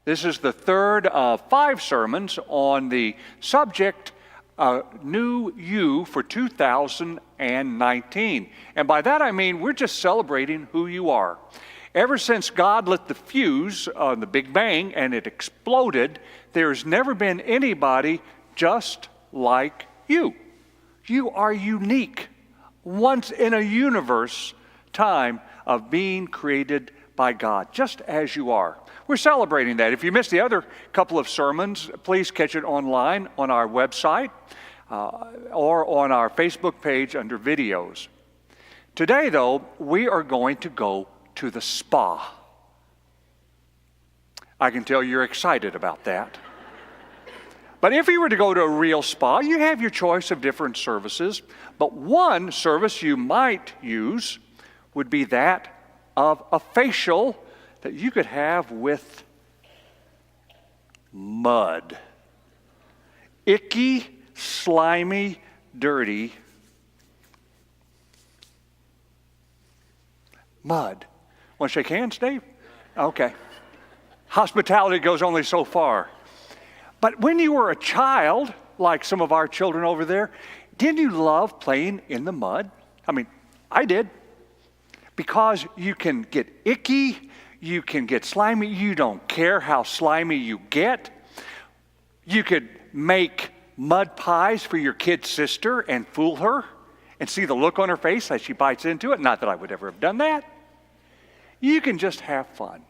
This is the third of 5 sermons on the subject, New You for 2019. And by that I mean we're just celebrating who you are. Ever since God lit the fuse on the Big Bang and it exploded, there's never been anybody just like you. You are unique, once in a universe time of being created by God, just as you are. We're celebrating that. If you missed the other couple of sermons, please catch it online on our website or on our Facebook page under videos. Today, though, we are going to go to the spa. I can tell you're excited about that. But if you were to go to a real spa, you have your choice of different services. But one service you might use would be that of a facial that you could have with mud. Icky, slimy, dirty mud. Want to shake hands, Dave? Okay. Hospitality goes only so far. But when you were a child, like some of our children over there, didn't you love playing in the mud? I mean, I did. Because you can get icky, you can get slimy, you don't care how slimy you get. You could make mud pies for your kid sister and fool her and see the look on her face as she bites into it. Not that I would ever have done that. You can just have fun.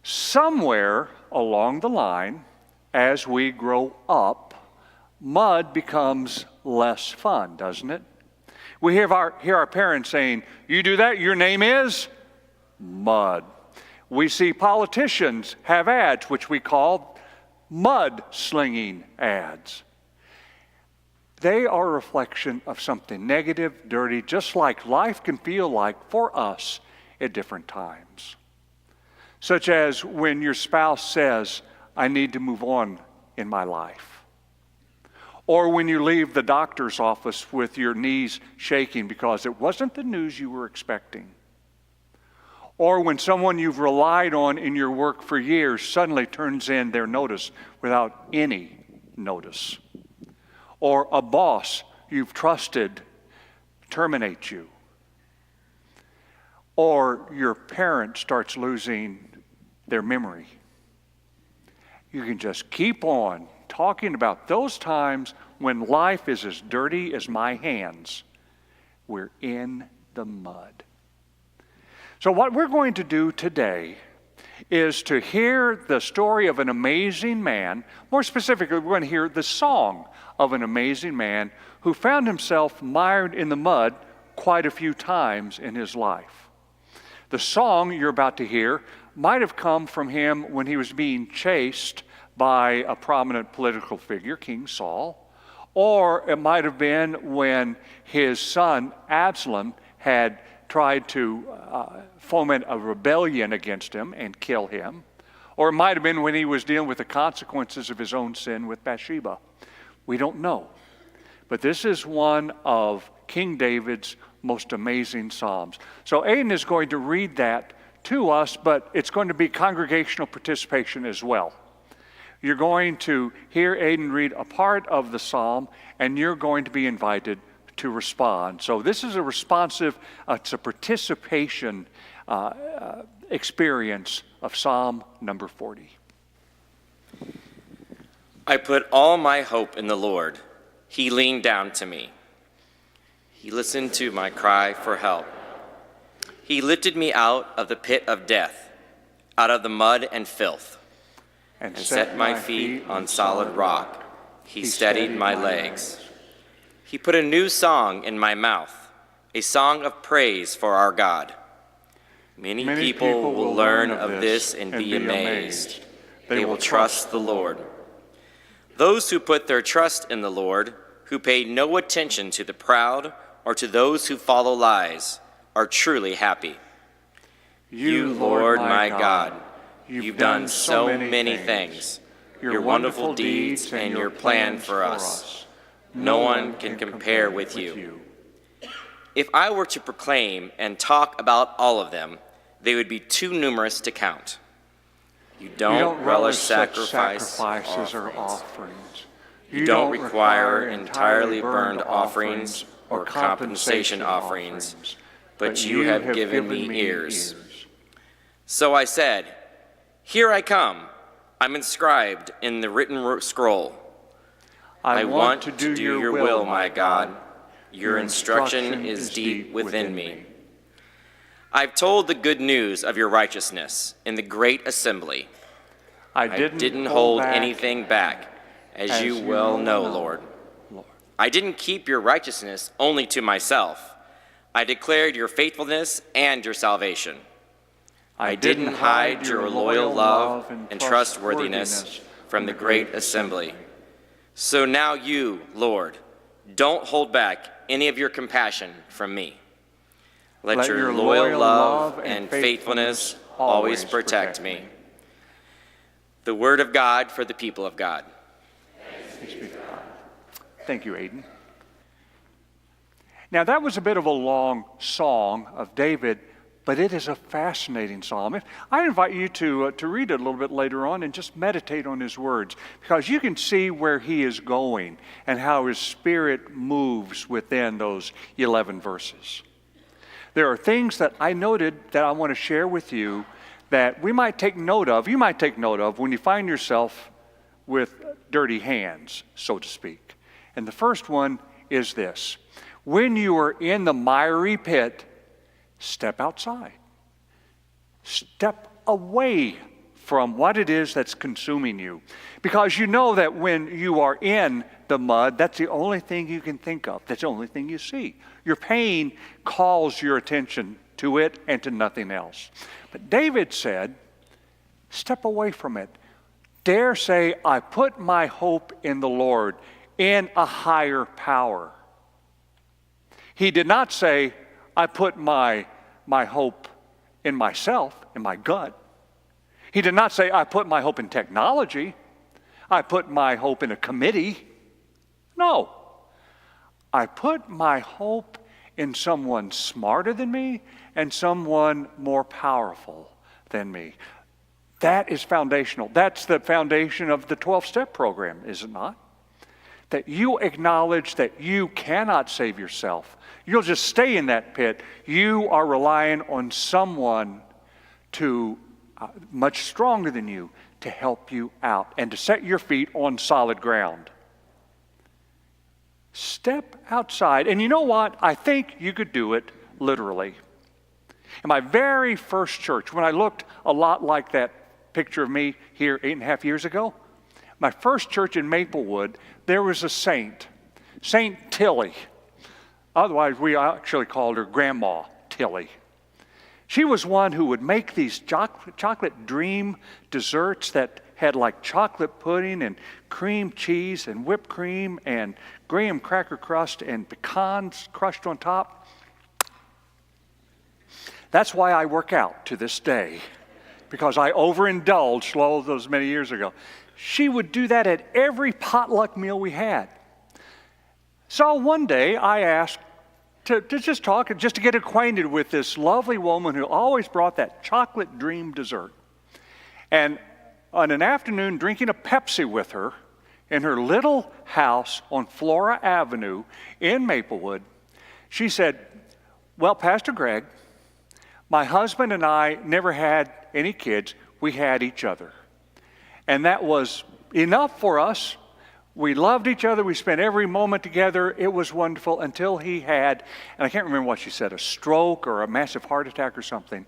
Somewhere along the line, as we grow up, mud becomes less fun, doesn't it? We hear our parents saying, "You do that, your name is mud." We see politicians have ads, which we call mud-slinging ads. They are a reflection of something negative, dirty, just like life can feel like for us at different times. Such as when your spouse says, "I need to move on in my life." Or when you leave the doctor's office with your knees shaking because it wasn't the news you were expecting. Or when someone you've relied on in your work for years suddenly turns in their notice without any notice. Or a boss you've trusted terminates you. Or your parent starts losing their memory. You can just keep on talking about those times when life is as dirty as my hands. We're in the mud. So what we're going to do today is to hear the story of an amazing man. More specifically, we're going to hear the song of an amazing man who found himself mired in the mud quite a few times in his life. The song you're about to hear might have come from him when he was being chased by a prominent political figure, King Saul, or it might have been when his son Absalom had tried to foment a rebellion against him and kill him, or it might have been when he was dealing with the consequences of his own sin with Bathsheba. We don't know. But this is one of King David's most amazing psalms. So Aiden is going to read that to us, but it's going to be congregational participation as well. You're going to hear Aiden read a part of the psalm, and you're going to be invited to respond. So this is a responsive, it's a participation experience of Psalm number 40. I put all my hope in the Lord. He leaned down to me. He listened to my cry for help. He lifted me out of the pit of death, out of the mud and filth, and set my feet on solid rock. He steadied my legs. He put a new song in my mouth, a song of praise for our God. Many people will learn of this and be amazed. They will trust the Lord. Those who put their trust in the Lord, who pay no attention to the proud or to those who follow lies, are truly happy. You, Lord my God, you've done so many things. Your wonderful deeds and your plan for us. No one can compare with you. If I were to proclaim and talk about all of them, they would be too numerous to count. You don't relish sacrifices or offerings. You don't require entirely burned offerings or compensation offerings, but you have given me ears. So I said, "Here I come. I'm inscribed in the written scroll. I want to do your will, my God. Your instruction is deep within me. I've told the good news of your righteousness in the great assembly. I didn't hold anything back, as you well know, Lord. I didn't keep your righteousness only to myself. I declared your faithfulness and your salvation. I didn't hide your loyal love and trustworthiness from the great assembly. So now you, Lord, don't hold back any of your compassion from me. Let your loyal love and faithfulness always protect me." The word of God for the people of God. Thank you, Aiden. Now, that was a bit of a long song of David, but it is a fascinating psalm. I invite you to read it a little bit later on and just meditate on his words, because you can see where he is going and how his spirit moves within those 11 verses. There are things that I noted that I want to share with you that we might take note of, you might take note of when you find yourself with dirty hands, so to speak. And the first one is this: when you are in the miry pit, step outside. Step away from what it is that's consuming you. Because you know that when you are in the mud, that's the only thing you can think of. That's the only thing you see. Your pain calls your attention to it and to nothing else. But David said, step away from it. Dare say, I put my hope in the Lord, in a higher power. He did not say, I put my hope in myself, in my gut. He did not say, I put my hope in technology. I put my hope in a committee. No. I put my hope in someone smarter than me and someone more powerful than me. That is foundational. That's the foundation of the 12-step program, is it not? That you acknowledge that you cannot save yourself. You'll just stay in that pit. You are relying on someone much stronger than you to help you out and to set your feet on solid ground. Step outside. And you know what? I think you could do it literally. In my very first church, when I looked a lot like that picture of me here 8.5 years ago, my first church in Maplewood, there was a saint, Saint Tilly. Otherwise, we actually called her Grandma Tilly. She was one who would make these chocolate dream desserts that had like chocolate pudding and cream cheese and whipped cream and graham cracker crust and pecans crushed on top. That's why I work out to this day, because I overindulged all of those many years ago. She would do that at every potluck meal we had. So one day I asked to just talk and just to get acquainted with this lovely woman who always brought that chocolate dream dessert. And on an afternoon drinking a Pepsi with her in her little house on Flora Avenue in Maplewood, she said, well, Pastor Greg, my husband and I never had any kids. We had each other. And that was enough for us. We loved each other. We spent every moment together. It was wonderful until he had, and I can't remember what she said, a stroke or a massive heart attack or something,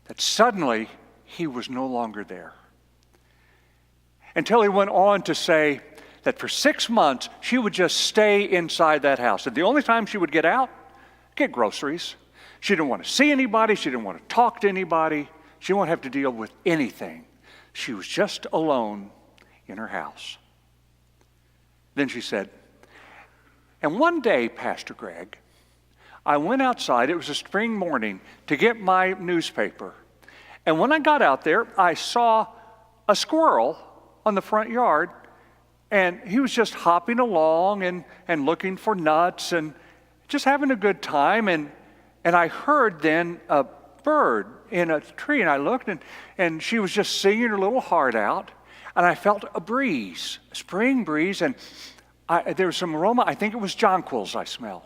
that suddenly he was no longer there. Until he went on to say that for 6 months, she would just stay inside that house. And the only time she would get out, get groceries. She didn't want to see anybody. She didn't want to talk to anybody. She didn't want to have to deal with anything. She was just alone in her house. Then she said, and one day, Pastor Greg, I went outside, it was a spring morning, to get my newspaper. And when I got out there, I saw a squirrel on the front yard, and he was just hopping along and looking for nuts and just having a good time. And I heard then a bird in a tree, and I looked, and she was just singing her little heart out, and I felt a breeze, a spring breeze, and there was some aroma. I think it was jonquils I smelled.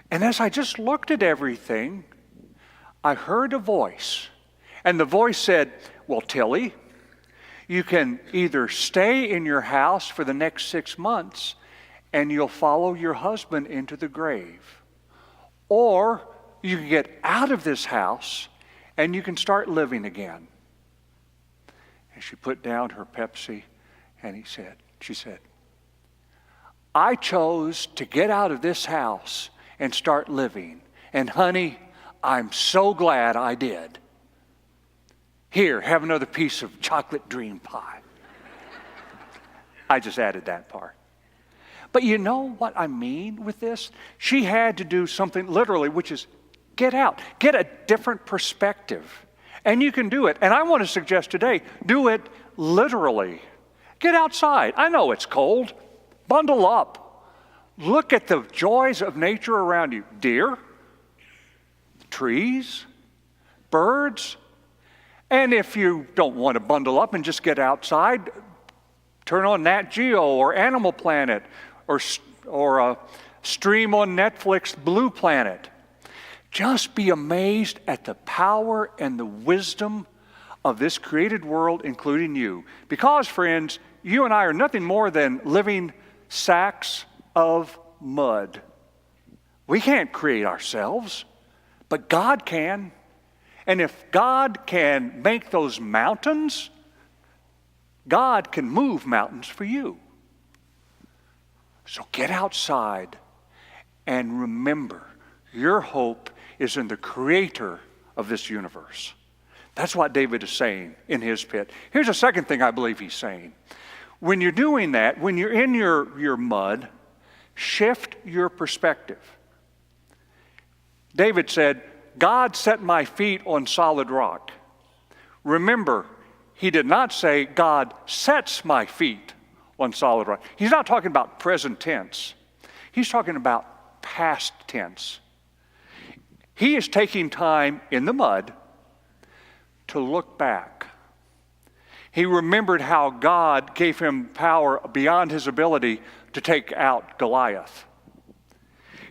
And as I just looked at everything, I heard a voice, and the voice said, well, Tilly, you can either stay in your house for the next 6 months and you'll follow your husband into the grave, or you can get out of this house and you can start living again. And she put down her Pepsi and she said, I chose to get out of this house and start living. And honey, I'm so glad I did. Here, have another piece of chocolate dream pie. I just added that part. But you know what I mean with this? She had to do something literally, which is get out, get a different perspective. And you can do it. And I want to suggest today, do it literally. Get outside. I know it's cold. Bundle up. Look at the joys of nature around you. Deer, trees, birds. And if you don't want to bundle up and just get outside, turn on Nat Geo or Animal Planet or a stream on Netflix, Blue Planet. Just be amazed at the power and the wisdom of this created world, including you. Because, friends, you and I are nothing more than living sacks of mud. We can't create ourselves, but God can. And if God can make those mountains, God can move mountains for you. So get outside and remember, your hope is in the Creator of this universe. That's what David is saying in his pit. Here's a second thing I believe he's saying. When you're doing that, when you're in your mud, shift your perspective. David said, God set my feet on solid rock. Remember, he did not say God sets my feet on solid rock. He's not talking about present tense. He's talking about past tense. He is taking time in the mud to look back. He remembered how God gave him power beyond his ability to take out Goliath.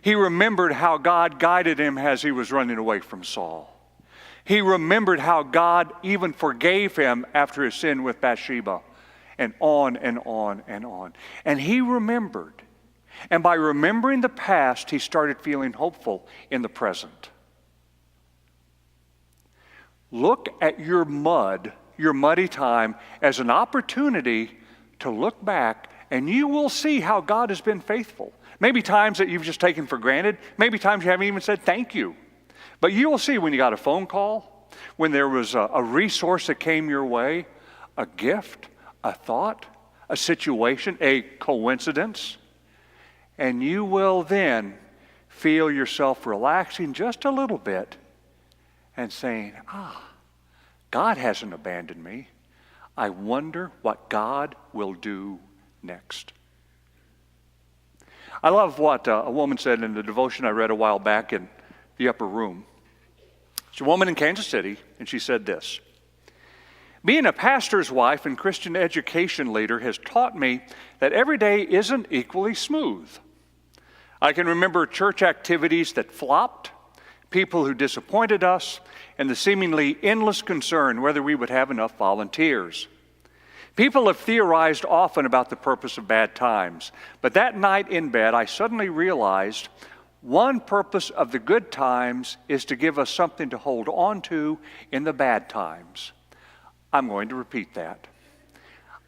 He remembered how God guided him as he was running away from Saul. He remembered how God even forgave him after his sin with Bathsheba, and on and on and on. And he remembered. And by remembering the past, he started feeling hopeful in the present. Look at your muddy time, as an opportunity to look back, and you will see how God has been faithful. Maybe times that you've just taken for granted. Maybe times you haven't even said thank you. But you will see when you got a phone call, when there was a resource that came your way, a gift, a thought, a situation, a coincidence. And you will then feel yourself relaxing just a little bit and saying, God hasn't abandoned me. I wonder what God will do next. I love what a woman said in the devotion I read a while back in the upper room. It's a woman in Kansas City, and she said this: being a pastor's wife and Christian education leader has taught me that every day isn't equally smooth. I can remember church activities that flopped, people who disappointed us, and the seemingly endless concern whether we would have enough volunteers. People have theorized often about the purpose of bad times, but that night in bed, I suddenly realized one purpose of the good times is to give us something to hold on to in the bad times. I'm going to repeat that.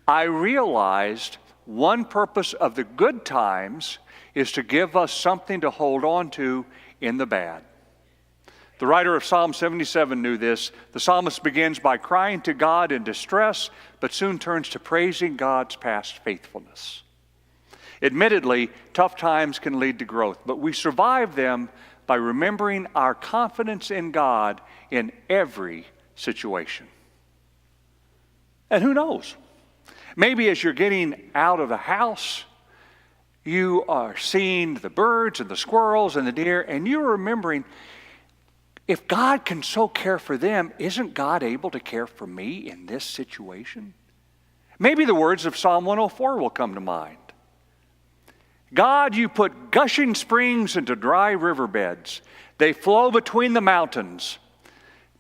I realized one purpose of the good times is to give us something to hold on to in the bad. The writer of Psalm 77 knew this. The psalmist begins by crying to God in distress, but soon turns to praising God's past faithfulness. Admittedly, tough times can lead to growth, but we survive them by remembering our confidence in God in every situation. And who knows? Maybe as you're getting out of the house, you are seeing the birds and the squirrels and the deer, and you're remembering, if God can so care for them, isn't God able to care for me in this situation? Maybe the words of Psalm 104 will come to mind. God, you put gushing springs into dry riverbeds. They flow between the mountains,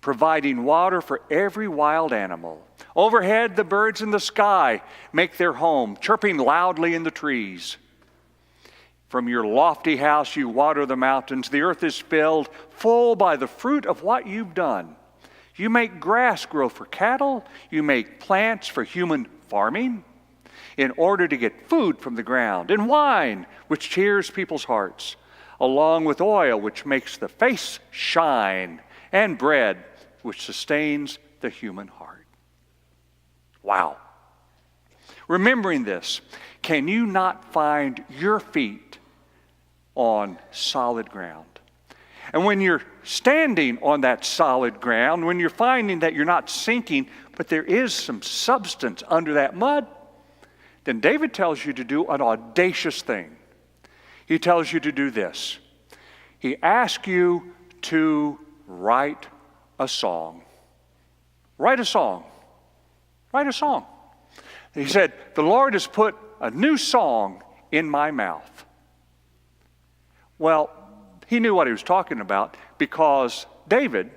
providing water for every wild animal. Overhead, the birds in the sky make their home, chirping loudly in the trees. From your lofty house you water the mountains. The earth is filled full by the fruit of what you've done. You make grass grow for cattle. You make plants for human farming in order to get food from the ground, and wine, which cheers people's hearts, along with oil, which makes the face shine, and bread, which sustains the human heart. Wow. Remembering this, can you not find your feet on solid ground? And when you're standing on that solid ground, when you're finding that you're not sinking, but there is some substance under that mud, then David tells you to do an audacious thing. He tells you to do this. He asks you to write a song. Write a song. Write a song. He said, the Lord has put a new song in my mouth. Well, he knew what he was talking about because David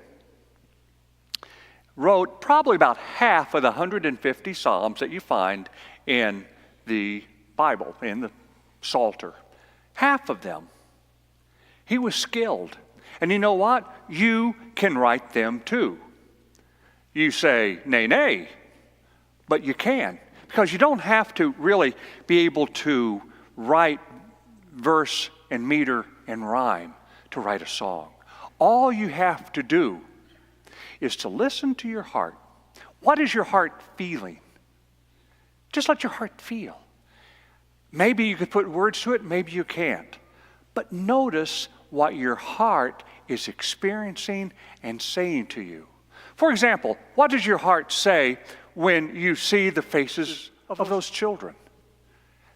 wrote probably about half of the 150 Psalms that you find in the Bible, in the Psalter. Half of them. He was skilled. And you know what? You can write them too. You say, nay, nay, but you can. Because you don't have to really be able to write verse and meter and rhyme to write a song. All you have to do is to listen to your heart. What is your heart feeling? Just let your heart feel. Maybe you could put words to it, maybe you can't. But notice what your heart is experiencing and saying to you. For example, what does your heart say when you see the faces of those children?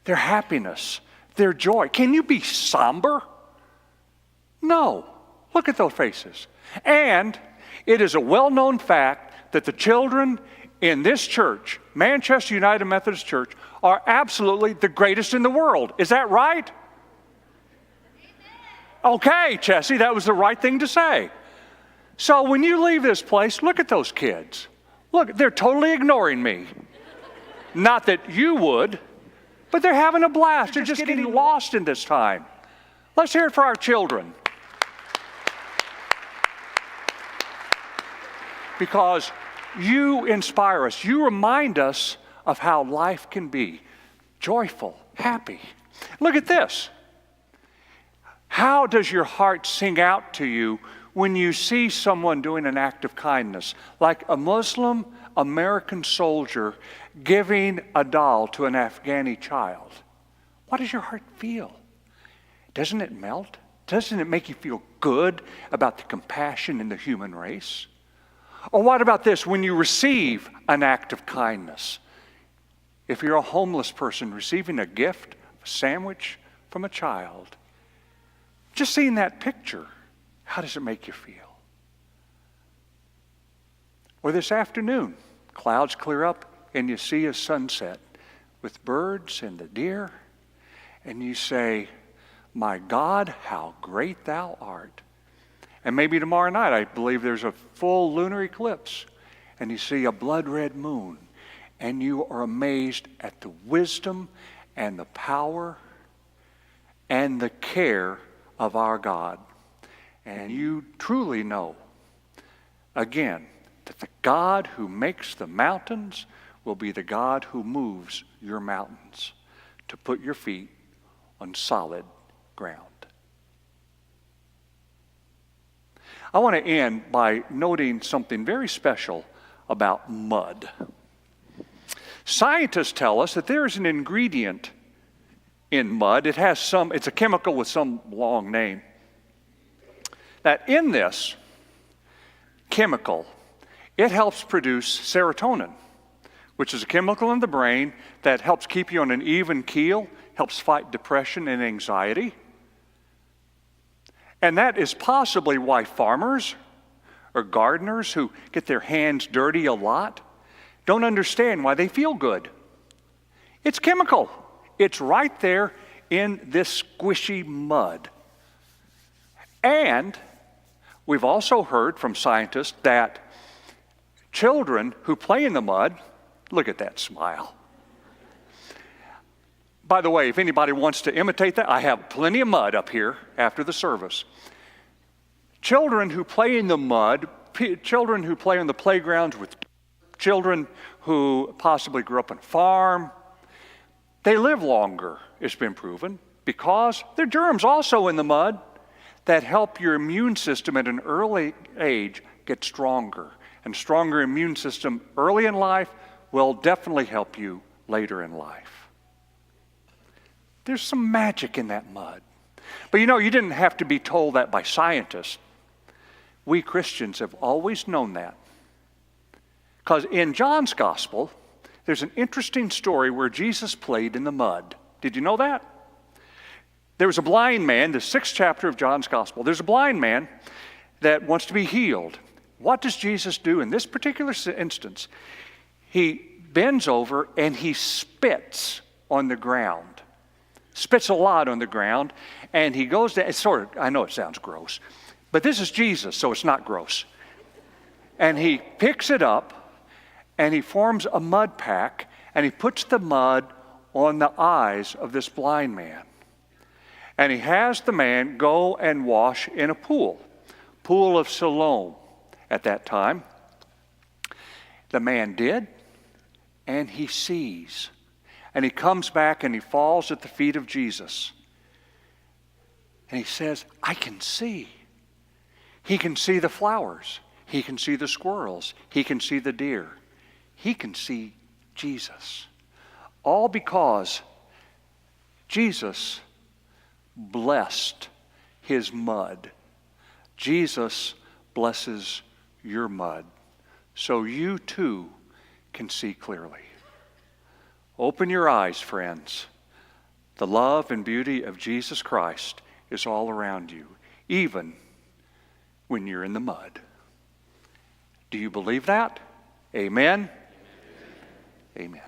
Their happiness, their joy. Can you be somber? No. Look at those faces. And it is a well-known fact that the children in this church, Manchester United Methodist Church, are absolutely the greatest in the world. Is that right? Okay, Chessie, that was the right thing to say. So when you leave this place, look at those kids. Look, they're totally ignoring me. Not that you would, but they're having a blast. They're just getting lost in this time. Let's hear it for our children. Because you inspire us. You remind us of how life can be joyful, happy. Look at this. How does your heart sing out to you when you see someone doing an act of kindness, like a Muslim American soldier giving a doll to an Afghani child? What does your heart feel? Doesn't it melt? Doesn't it make you feel good about the compassion in the human race? Or what about this, when you receive an act of kindness? If you're a homeless person receiving a gift, a sandwich from a child, just seeing that picture, how does it make you feel? Or this afternoon, clouds clear up and you see a sunset with birds and the deer, and you say, my God, how great thou art. And maybe tomorrow night, I believe there's a full lunar eclipse, and you see a blood-red moon, and you are amazed at the wisdom and the power and the care of our God. And you truly know, again, that the God who makes the mountains will be the God who moves your mountains to put your feet on solid ground. I want to end by noting something very special about mud. Scientists tell us that there is an ingredient in mud. It's a chemical with some long name. That in this chemical, it helps produce serotonin, which is a chemical in the brain that helps keep you on an even keel, helps fight depression and anxiety. And that is possibly why farmers or gardeners who get their hands dirty a lot don't understand why they feel good. It's chemical. It's right there in this squishy mud. And we've also heard from scientists that children who play in the mud, look at that smile. By the way, if anybody wants to imitate that, I have plenty of mud up here after the service. Children who play in the mud, children who play on the playgrounds with children who possibly grew up on a farm, they live longer, it's been proven, because there are germs also in the mud that help your immune system at an early age get stronger. And stronger immune system early in life will definitely help you later in life. There's some magic in that mud. But you know, you didn't have to be told that by scientists. We Christians have always known that. Because in John's gospel, there's an interesting story where Jesus played in the mud. Did you know that? There was a blind man, the 6th chapter of John's gospel. There's a blind man that wants to be healed. What does Jesus do in this particular instance? He bends over and he spits on the ground. Spits a lot on the ground, and he goes down. It's sort of, I know it sounds gross, but this is Jesus, so it's not gross. And he picks it up, and he forms a mud pack, and he puts the mud on the eyes of this blind man. And he has the man go and wash in a pool of Siloam at that time. The man did, and he sees. And he comes back and he falls at the feet of Jesus. And he says, I can see. He can see the flowers. He can see the squirrels. He can see the deer. He can see Jesus. All because Jesus blessed his mud. Jesus blesses your mud so you too can see clearly. Open your eyes, friends. The love and beauty of Jesus Christ is all around you, even when you're in the mud. Do you believe that? Amen? Amen.